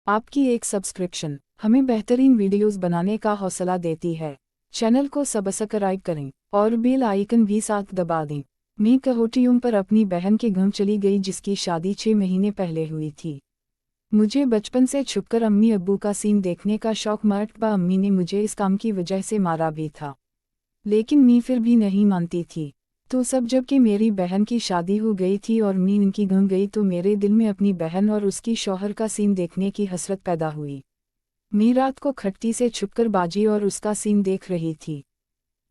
आपकी एक सब्सक्रिप्शन हमें बेहतरीन वीडियोस बनाने का हौसला देती है। चैनल को सब्सक्राइब करें और बेल आइकन भी साथ दबा दें। मैं कहोटियों पर अपनी बहन के घर चली गई जिसकी शादी 6 महीने पहले हुई थी। मुझे बचपन से छुपकर अम्मी अब्बू का सीन देखने का शौक मर्तबा अम्मी ने मुझे इस काम की वजह से मारा भी था, लेकिन मैं फिर भी नहीं मानती थी। तो सब जबकि मेरी बहन की शादी हो गई थी और मैं उनकी घर गई तो मेरे दिल में अपनी बहन और उसकी शौहर का सीन देखने की हसरत पैदा हुई। मैं रात को खट्टी से छुपकर बाजी और उसका सीन देख रही थी।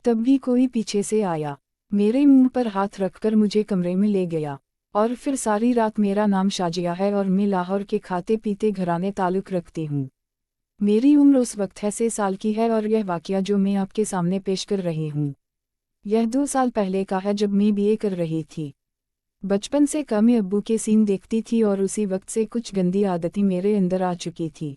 तब भी कोई पीछे से आया, मेरे मुंह पर हाथ रखकर मुझे कमरे में ले गया और फिर सारी रात मेरा नाम शाजिया है और मैं लाहौर के खाते पीते घराने ताल्लुक़ रखती हूँ। मेरी उम्र उस वक्त 6 साल की है और यह वाक़या जो मैं आपके सामने पेश कर रही हूँ यह 2 साल पहले का है, जब मैं बीए कर रही थी। बचपन से कम अब्बू के सीन देखती थी और उसी वक्त से कुछ गंदी आदतें मेरे अंदर आ चुकी थी।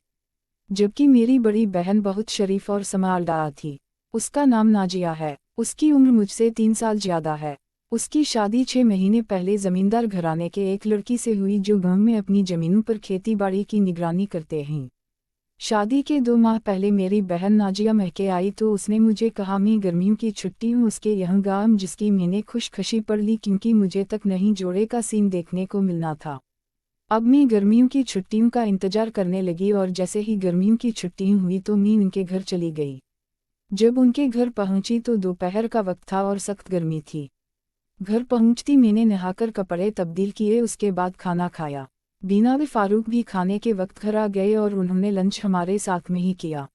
जबकि मेरी बड़ी बहन बहुत शरीफ और समझदार थी। उसका नाम नाजिया है। उसकी उम्र मुझसे 3 साल ज़्यादा है। उसकी शादी 6 महीने पहले ज़मींदार घराने के एक लड़की से हुई जो गांव में अपनी ज़मीनों पर खेती बाड़ी की निगरानी करते हैं। शादी के 2 माह पहले मेरी बहन नाजिया महके आई तो उसने मुझे कहा मैं गर्मियों की छुट्टी हूँ उसके यहाँ गाँव, जिसकी मैंने खुशखुशी पढ़ ली क्योंकि मुझे तक नहीं जोड़े का सीन देखने को मिलना था। अब मैं गर्मियों की छुट्टियों का इंतजार करने लगी और जैसे ही गर्मियों की छुट्टियाँ हुई तो मैं उनके घर चली गई। जब उनके घर पहुंची तो दोपहर का वक्त था और सख्त गर्मी थी। घर पहुंचती मैंने नहाकर कपड़े तब्दील किए, उसके बाद खाना खाया। बीना भी फारूक भी खाने के वक्त घर आ गए और उन्होंने लंच हमारे साथ में ही किया।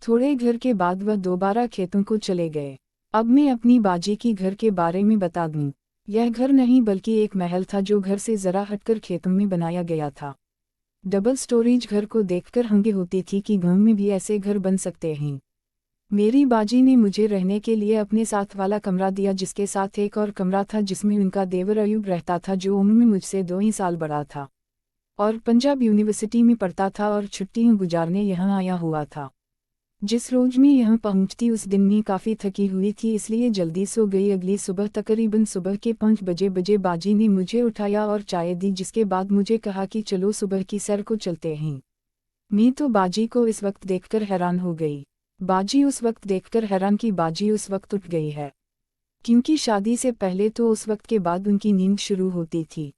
थोड़े घर के बाद वह दोबारा खेतों को चले गए। अब मैं अपनी बाजी की घर के बारे में बता दूं। यह घर नहीं बल्कि एक महल था जो घर से ज़रा हटकर खेतों में बनाया गया था। डबल स्टोरेज घर को देखकर हंगे होती थी कि गांव में भी ऐसे घर बन सकते हैं। मेरी बाजी ने मुझे रहने के लिए अपने साथ वाला कमरा दिया, जिसके साथ एक और कमरा था जिसमें उनका देवर अयूब रहता था जो उम्र में मुझसे 2 ही साल बड़ा था और पंजाब यूनिवर्सिटी में पढ़ता था और छुट्टियां गुजारने यहाँ आया हुआ था। जिस रोज मैं यहाँ पहुँचती उस दिन मैं काफ़ी थकी हुई थी, इसलिए जल्दी सो गई। अगली सुबह तकरीबन सुबह के 5 बजे बाजी ने मुझे उठाया और चाय दी, जिसके बाद मुझे कहा कि चलो सुबह की सैर को चलते हैं। मैं तो बाजी को इस वक्त देखकर हैरान हो गई। बाजी उस वक्त देखकर हैरान कि बाजी उस वक्त उठ गई है, क्योंकि शादी से पहले तो उस वक्त के बाद उनकी नींद शुरू होती थी।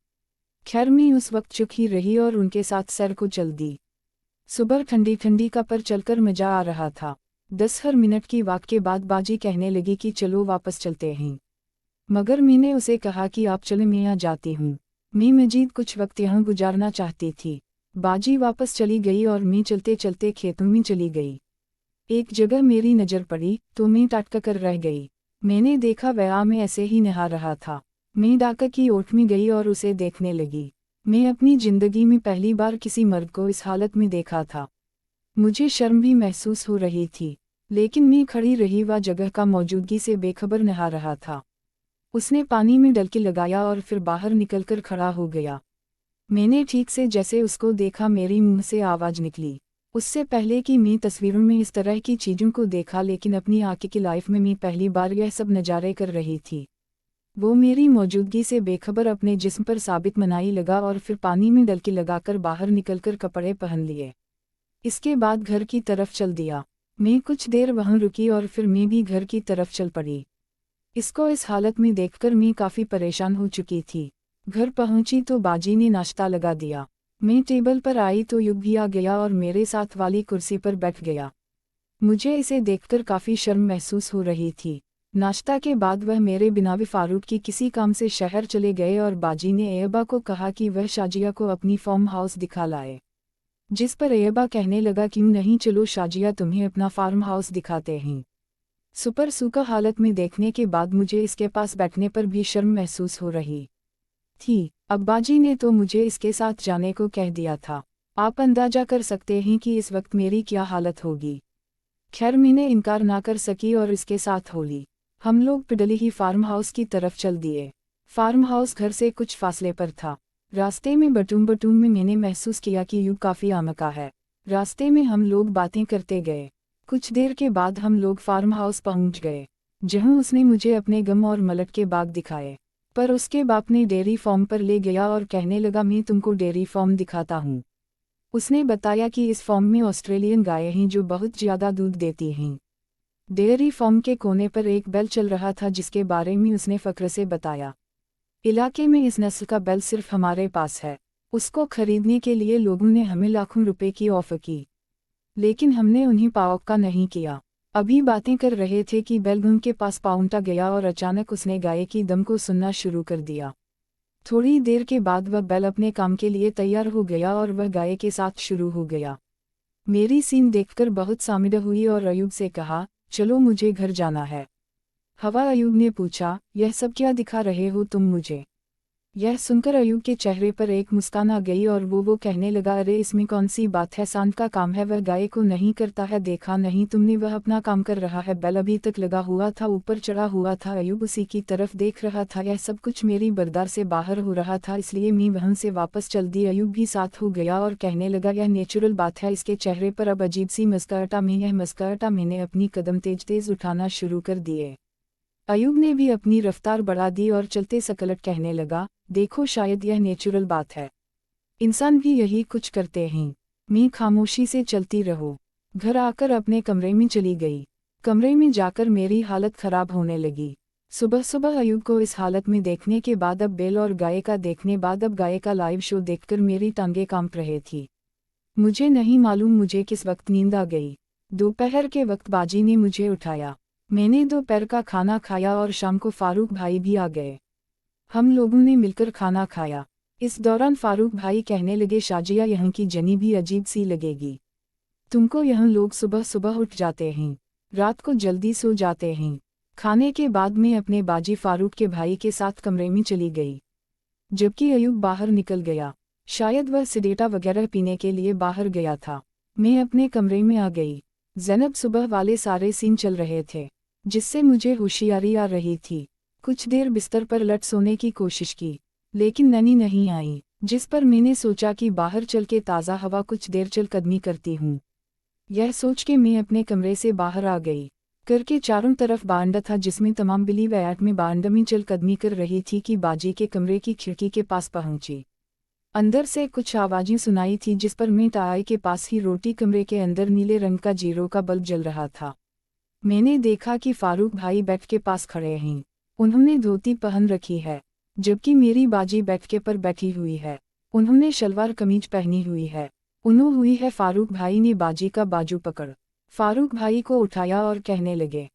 खैर मैं उस वक्त चुप ही रही और उनके साथ सैर को चल दी। सुबह ठंडी ठंडी का पर चलकर मजा आ रहा था। 10 हर मिनट की वाक के बाद बाजी कहने लगी कि चलो वापस चलते हैं, मगर मैंने उसे कहा कि आप चले, मैं यहाँ जाती हूँ। मैं मजीद कुछ वक्त यहाँ गुजारना चाहती थी। बाजी वापस चली गई और मैं चलते चलते खेतों में चली गई। एक जगह मेरी नज़र पड़ी तो मैं टटक कर रह गई। मैंने देखा वह में ऐसे ही नहा रहा था। मैं डाका की ओट में गई और उसे देखने लगी। मैं अपनी ज़िंदगी में पहली बार किसी मर्द को इस हालत में देखा था। मुझे शर्म भी महसूस हो रही थी, लेकिन मैं खड़ी रही, वह जगह का मौजूदगी से बेखबर नहा रहा था। उसने पानी में डुबकी लगाया और फिर बाहर निकलकर खड़ा हो गया। मैंने ठीक से जैसे उसको देखा मेरी मुंह से आवाज़ निकली। उससे पहले कि मैं तस्वीरों में इस तरह की चीज़ों को देखा, लेकिन अपनी आंखें की लाइफ में मैं पहली बार यह सब नज़ारे कर रही थी। वो मेरी मौजूदगी से बेखबर अपने जिस्म पर साबित मनाई लगा और फिर पानी में डुबकी लगाकर बाहर निकलकर कपड़े पहन लिए। इसके बाद घर की तरफ चल दिया। मैं कुछ देर वहाँ रुकी और फिर मैं भी घर की तरफ चल पड़ी। इसको इस हालत में देखकर मैं काफ़ी परेशान हो चुकी थी। घर पहुंची तो बाजी ने नाश्ता लगा दिया। मैं टेबल पर आई तो युग भी आ गया और मेरे साथ वाली कुर्सी पर बैठ गया। मुझे इसे देखकर काफ़ी शर्म महसूस हो रही थी। नाश्ता के बाद वह मेरे बिना भी फारूक की किसी काम से शहर चले गए और बाजी ने एयबा को कहा कि वह शाजिया को अपनी फार्म हाउस दिखा लाए, जिस पर एयबा कहने लगा क्यों नहीं, चलो शाजिया तुम्हें अपना फार्म हाउस दिखाते हैं। सुपर सूखा हालत में देखने के बाद मुझे इसके पास बैठने पर भी शर्म महसूस हो रही थी। अब्बाजी ने तो मुझे इसके साथ जाने को कह दिया था। आप अंदाजा कर सकते हैं कि इस वक्त मेरी क्या हालत होगी। खैर मैंने इनकार ना कर सकी और इसके साथ हो ली। हम लोग पिडली ही फार्म हाउस की तरफ चल दिए। फार्म हाउस घर से कुछ फासले पर था। रास्ते में बटूम में मैंने महसूस किया कि युग काफ़ी आमका है। रास्ते में हम लोग बातें करते गए। कुछ देर के बाद हम लोग फार्म हाउस पहुंच गए, जहां उसने मुझे अपने गम और मलट के बाग दिखाए। पर उसके बाप ने डेयरी फार्म पर ले गया और कहने लगा मैं तुमको डेयरी फार्म दिखाता हूँ। उसने बताया कि इस फॉर्म में ऑस्ट्रेलियन गायें हैं जो बहुत ज़्यादा दूध देती हैं। डेयरी फार्म के कोने पर एक बैल चल रहा था जिसके बारे में उसने फ़ख्र से बताया। इलाके में इस नस्ल का बैल सिर्फ हमारे पास है। उसको खरीदने के लिए लोगों ने हमें लाखों रुपए की ऑफर की, लेकिन हमने उन्हें पावक्का नहीं किया। अभी बातें कर रहे थे कि बैल उनके पास पहुंचा गया और अचानक उसने गाय की दम को सुनना शुरू कर दिया। थोड़ी देर के बाद वह बैल अपने काम के लिए तैयार हो गया और वह गाय के साथ शुरू हो गया। मेरी सीन देखकर बहुत सामिद हुई और अयूब से कहा, चलो मुझे घर जाना है। हवा अयूब ने पूछा, यह सब क्या दिखा रहे हो तुम मुझे? यह सुनकर अयूब के चेहरे पर एक मुस्कान आ गई और वो कहने लगा, अरे इसमें कौन सी बात है, सांड का काम है, वह गाय को नहीं करता है, देखा नहीं तुमने, वह अपना काम कर रहा है, बैल अभी तक लगा हुआ था, ऊपर चढ़ा हुआ था, अयूब उसी की तरफ देख रहा था, यह सब कुछ मेरी बर्दार से बाहर हो रहा था, इसलिए मैं वहाँ से वापस चल दी। अयूब भी साथ हो गया और कहने लगा, यह नेचुरल बात है। इसके चेहरे पर अब अजीब सी मुस्कुराहट में यह मुस्कुराहट मैंने अपनी कदम तेज तेज उठाना शुरू कर दिए। अयूब ने भी अपनी रफ्तार बढ़ा दी और चलते सकलट कहने लगा, देखो शायद यह नेचुरल बात है, इंसान भी यही कुछ करते हैं। मैं खामोशी से चलती रहो। घर आकर अपने कमरे में चली गई। कमरे में जाकर मेरी हालत खराब होने लगी। सुबह सुबह अयूब को इस हालत में देखने के बाद, अब बैल और गाय का देखने बाद, अब गाय का लाइव शो देखकर मेरी टांगें कांप रही थी। मुझे नहीं मालूम मुझे किस वक्त नींद आ गई। दोपहर के वक्त बाजी ने मुझे उठाया। मैंने दोपहर का खाना खाया और शाम को फारूक भाई भी आ गए। हम लोगों ने मिलकर खाना खाया। इस दौरान फारूक भाई कहने लगे, शाजिया यहाँ की जनी भी अजीब सी लगेगी। तुमको यहाँ लोग सुबह सुबह उठ जाते हैं, रात को जल्दी सो जाते हैं। खाने के बाद मैं अपने बाजी फारूक के भाई के साथ कमरे में चली गई, जबकि अयूब बाहर निकल गया। शायद वह सिडेटा वगैरह पीने के लिए बाहर गया था। मैं अपने कमरे में आ गई। ज़ैनब सुबह वाले सारे सीन चल रहे थे, जिससे मुझे होशियारी आ रही थी। कुछ देर बिस्तर पर लट सोने की कोशिश की, लेकिन नैनी नहीं आई, जिस पर मैंने सोचा कि बाहर चल के ताज़ा हवा कुछ देर चल कदमी करती हूँ। यह सोच के मैं अपने कमरे से बाहर आ गई। करके चारों तरफ बारंडा था जिसमें तमाम बिली वैट में बारंडा में चल कदमी कर रही थी कि बाजी के कमरे की खिड़की के पास पहुंची। अंदर से कुछ आवाज़ें सुनाई थी, जिस पर मैं ताई के पास ही रोटी कमरे के अंदर नीले रंग का जीरो का बल्ब जल रहा था। मैंने देखा कि फारूक भाई बेड के पास खड़े हैं। उन्होंने धोती पहन रखी है, जबकि मेरी बाजी बेड के पर बैठी हुई है। उन्होंने शलवार कमीज पहनी हुई है। उन्हों हुई है। फारूक भाई ने बाजी का बाजू पकड़ फारूक भाई को उठाया और कहने लगे,